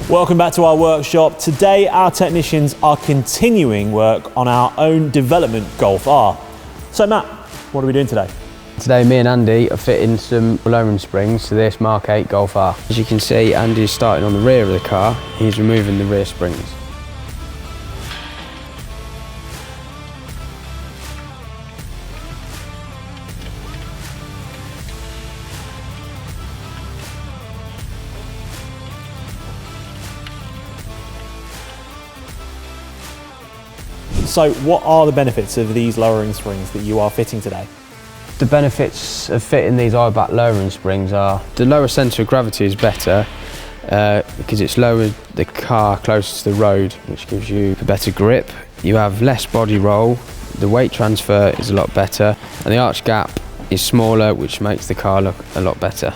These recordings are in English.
Welcome back to our workshop. Today our technicians are continuing work on our own development Golf R. So Matt, what are we doing today? Today me and Andy are fitting some lowering springs to this MK8 Golf R. As you can see, Andy's starting on the rear of the car. He's removing the rear springs. So what are the benefits of these lowering springs that you are fitting today? The benefits of fitting these Eibach lowering springs are the lower centre of gravity is better because it's lowered the car closer to the road, which gives you a better grip. You have less body roll, the weight transfer is a lot better, and the arch gap is smaller, which makes the car look a lot better.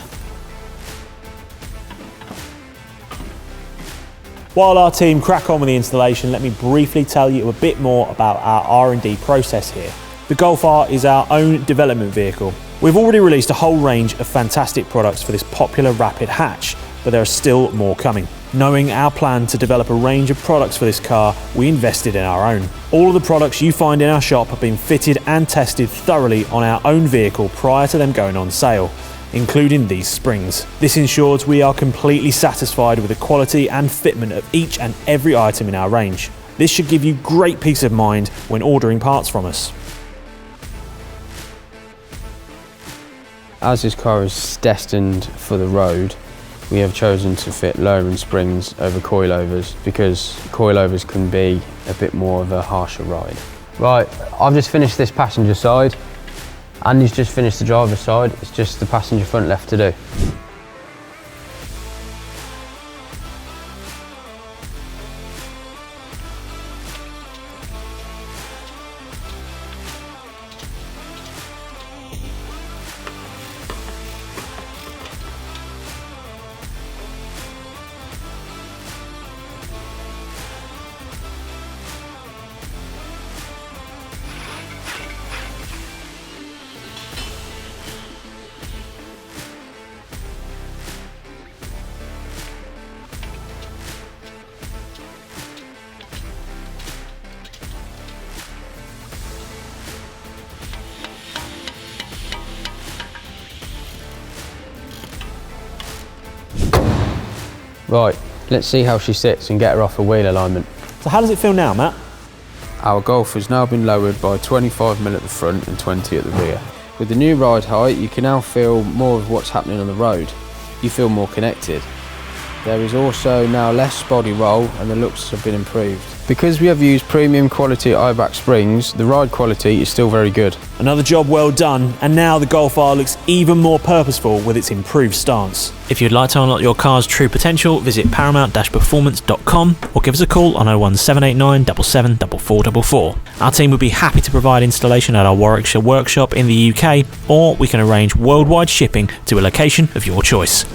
While our team crack on with the installation, let me briefly tell you a bit more about our R&D process here. The Golf R is our own development vehicle. We've already released a whole range of fantastic products for this popular rapid hatch, but there are still more coming. Knowing our plan to develop a range of products for this car, we invested in our own. All of the products you find in our shop have been fitted and tested thoroughly on our own vehicle prior to them going on sale, including these springs. This ensures we are completely satisfied with the quality and fitment of each and every item in our range. This should give you great peace of mind when ordering parts from us. As this car is destined for the road, we have chosen to fit lowering springs over coilovers because coilovers can be a bit more of a harsher ride. Right, I've just finished this passenger side. Andy's just finished the driver's side, it's just the passenger front left to do. Right, let's see how she sits and get her off a wheel alignment. So how does it feel now, Matt? Our Golf has now been lowered by 25mm at the front and 20 at the rear. With the new ride height, you can now feel more of what's happening on the road. You feel more connected. There is also now less body roll and the looks have been improved. Because we have used premium quality Eibach springs, the ride quality is still very good. Another job well done, and now the Golf R looks even more purposeful with its improved stance. If you'd like to unlock your car's true potential, visit paramount-performance.com or give us a call on 01789 774444. Our team would be happy to provide installation at our Warwickshire workshop in the UK, or we can arrange worldwide shipping to a location of your choice.